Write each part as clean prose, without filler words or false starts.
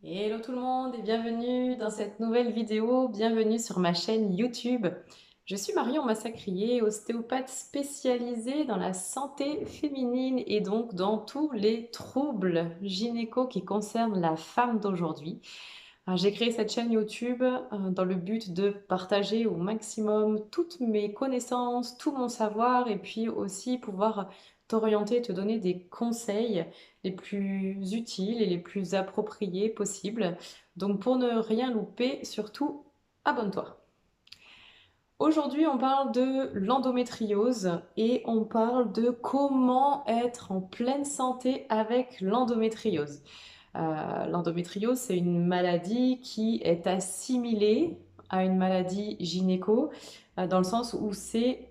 Hello tout le monde et bienvenue dans cette nouvelle vidéo, bienvenue sur ma chaîne YouTube. Je suis Marion Massacrier, ostéopathe spécialisée dans la santé féminine et donc dans tous les troubles gynéco qui concernent la femme d'aujourd'hui. J'ai créé cette chaîne YouTube dans le but de partager au maximum toutes mes connaissances, tout mon savoir et puis aussi pouvoir t'orienter, te donner des conseils les plus utiles et les plus appropriés possibles. Donc pour ne rien louper, surtout abonne-toi. Aujourd'hui, on parle de l'endométriose et on parle de comment être en pleine santé avec l'endométriose. L'endométriose, c'est une maladie qui est assimilée à une maladie gynéco, dans le sens où c'est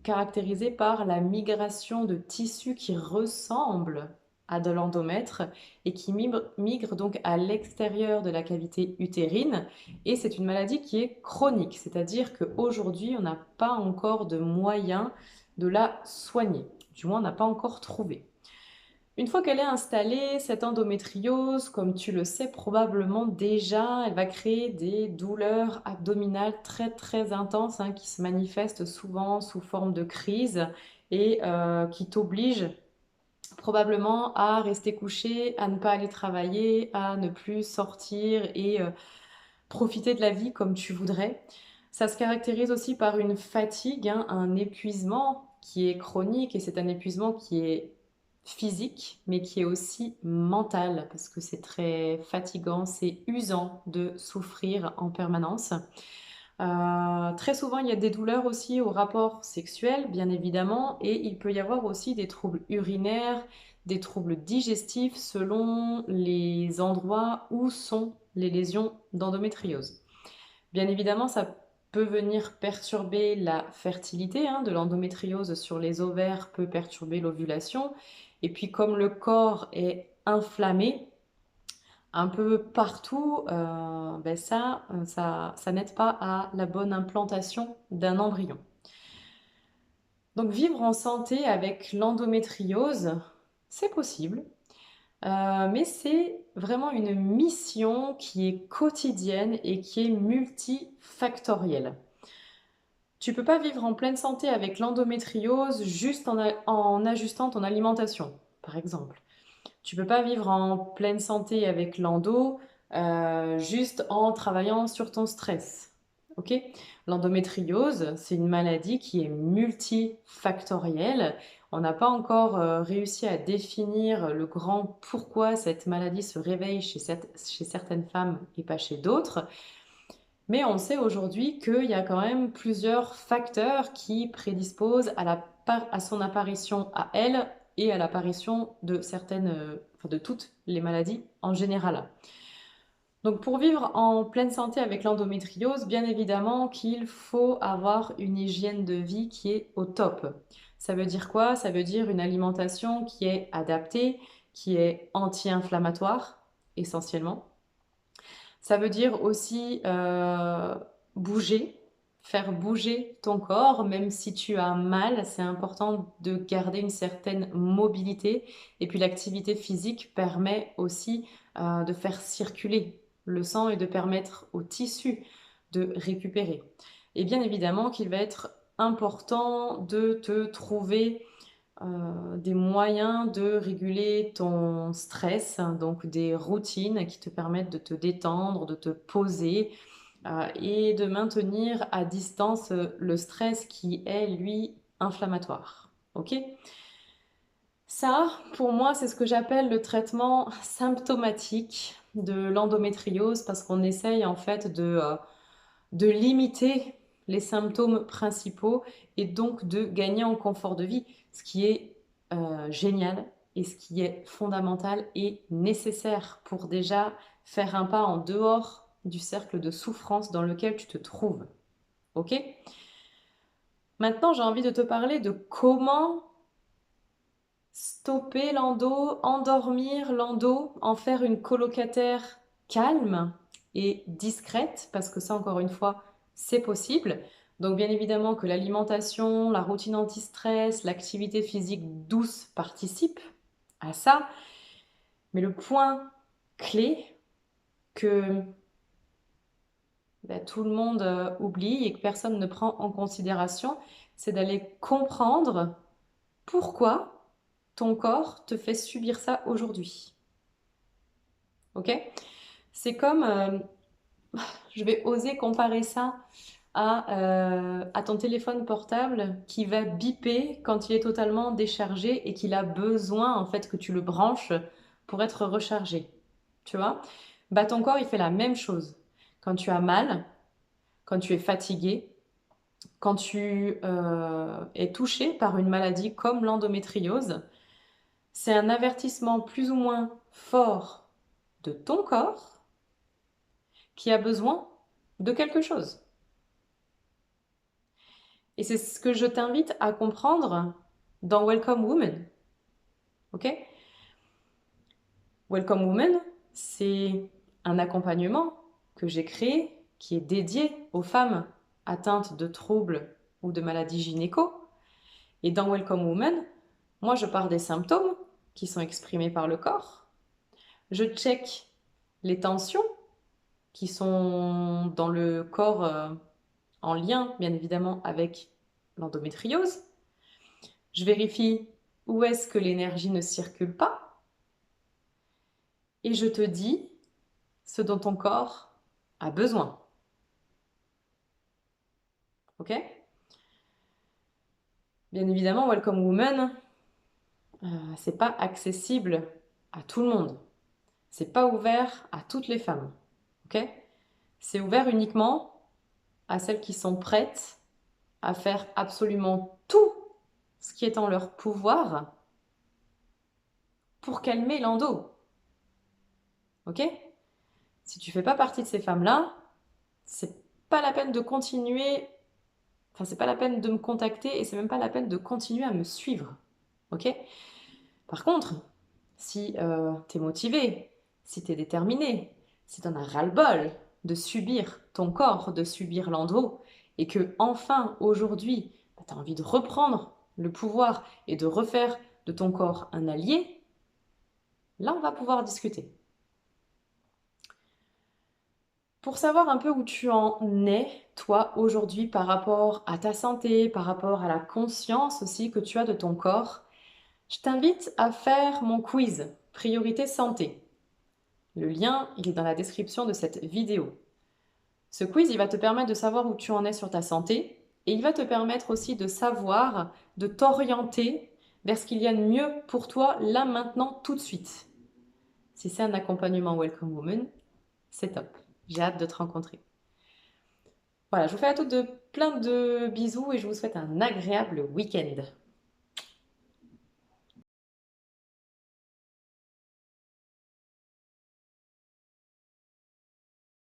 caractérisé par la migration de tissus qui ressemblent à de l'endomètre et qui migrent donc à l'extérieur de la cavité utérine. Et c'est une maladie qui est chronique, c'est-à-dire qu'aujourd'hui, on n'a pas encore de moyen de la soigner. Du moins, on n'a pas encore trouvé. Une fois qu'elle est installée, cette endométriose, comme tu le sais probablement déjà, elle va créer des douleurs abdominales très très intenses qui se manifestent souvent sous forme de crise et qui t'obligent probablement à rester couché, à ne pas aller travailler, à ne plus sortir et profiter de la vie comme tu voudrais. Ça se caractérise aussi par une fatigue, un épuisement qui est chronique et c'est un épuisement qui est physique mais qui est aussi mental parce que c'est très fatigant, c'est usant de souffrir en permanence. Très souvent, il y a des douleurs aussi au rapport sexuel, bien évidemment, et il peut y avoir aussi des troubles urinaires, des troubles digestifs selon les endroits où sont les lésions d'endométriose. Bien évidemment, ça peut venir perturber la fertilité, de l'endométriose sur les ovaires peut perturber l'ovulation. Et puis comme le corps est inflammé un peu partout, ça n'aide pas à la bonne implantation d'un embryon. Donc vivre en santé avec l'endométriose, c'est possible. Mais c'est vraiment une mission qui est quotidienne et qui est multifactorielle. Tu peux pas vivre en pleine santé avec l'endométriose juste en ajustant ton alimentation, par exemple. Tu peux pas vivre en pleine santé avec l'endo juste en travaillant sur ton stress. Ok? L'endométriose, c'est une maladie qui est multifactorielle. On n'a pas encore réussi à définir le grand pourquoi cette maladie se réveille chez certaines femmes et pas chez d'autres. Mais on sait aujourd'hui qu'il y a quand même plusieurs facteurs qui prédisposent à son apparition à elle et à l'apparition de enfin de toutes les maladies en général. Donc pour vivre en pleine santé avec l'endométriose, bien évidemment qu'il faut avoir une hygiène de vie qui est au top. Ça veut dire quoi? Ça veut dire une alimentation qui est adaptée, qui est anti-inflammatoire essentiellement. Ça veut dire aussi bouger, faire bouger ton corps, même si tu as mal, c'est important de garder une certaine mobilité. Et puis l'activité physique permet aussi de faire circuler le sang et de permettre aux tissus de récupérer. Et bien évidemment qu'il va être important de te trouver des moyens de réguler ton stress, donc des routines qui te permettent de te détendre, de te poser et de maintenir à distance le stress qui est, lui, inflammatoire. Ok? Ça, pour moi, c'est ce que j'appelle le traitement symptomatique de l'endométriose parce qu'on essaye en fait de limiter les symptômes principaux et donc de gagner en confort de vie, ce qui est génial et ce qui est fondamental et nécessaire pour déjà faire un pas en dehors du cercle de souffrance dans lequel tu te trouves. Ok? Maintenant, j'ai envie de te parler de comment stopper l'endo, endormir l'endo, en faire une colocataire calme et discrète, parce que ça, encore une fois, c'est possible. Donc, bien évidemment que l'alimentation, la routine anti-stress, l'activité physique douce participent à ça. Mais le point clé, que tout le monde oublie et que personne ne prend en considération, c'est d'aller comprendre pourquoi ton corps te fait subir ça aujourd'hui. Ok? C'est comme, je vais oser comparer ça à ton téléphone portable qui va biper quand il est totalement déchargé et qu'il a besoin en fait que tu le branches pour être rechargé. Tu vois? Bah ton corps il fait la même chose. Quand tu as mal, quand tu es fatigué, quand tu es touché par une maladie comme l'endométriose, c'est un avertissement plus ou moins fort de ton corps qui a besoin de quelque chose. Et c'est ce que je t'invite à comprendre dans Welcome Woman. Ok? Welcome Woman, c'est un accompagnement que j'ai créé qui est dédié aux femmes atteintes de troubles ou de maladies gynéco. Et dans Welcome Woman, moi je pars des symptômes qui sont exprimés par le corps. Je check les tensions qui sont dans le corps en lien bien évidemment avec l'endométriose. Je vérifie où est-ce que l'énergie ne circule pas et je te dis ce dont ton corps a besoin. Ok? Bien évidemment, Welcome Woman, c'est pas accessible à tout le monde. C'est pas ouvert à toutes les femmes. Ok? C'est ouvert uniquement à celles qui sont prêtes à faire absolument tout ce qui est en leur pouvoir pour calmer l'endo. Ok? Si tu fais pas partie de ces femmes-là, c'est pas la peine de continuer, enfin c'est pas la peine de me contacter et c'est même pas la peine de continuer à me suivre. Ok? Par contre, si tu es motivé, si tu es déterminé, si tu en as ras-le-bol de subir ton corps, de subir l'endo, et que enfin aujourd'hui, tu as envie de reprendre le pouvoir et de refaire de ton corps un allié, là on va pouvoir discuter. Pour savoir un peu où tu en es, toi, aujourd'hui, par rapport à ta santé, par rapport à la conscience aussi que tu as de ton corps, je t'invite à faire mon quiz Priorité Santé. Le lien, il est dans la description de cette vidéo. Ce quiz, il va te permettre de savoir où tu en es sur ta santé et il va te permettre aussi de savoir, de t'orienter vers ce qu'il y a de mieux pour toi là, maintenant, tout de suite. Si c'est un accompagnement Welcome Woman, c'est top. J'ai hâte de te rencontrer. Voilà, je vous fais à toutes plein de bisous et je vous souhaite un agréable week-end.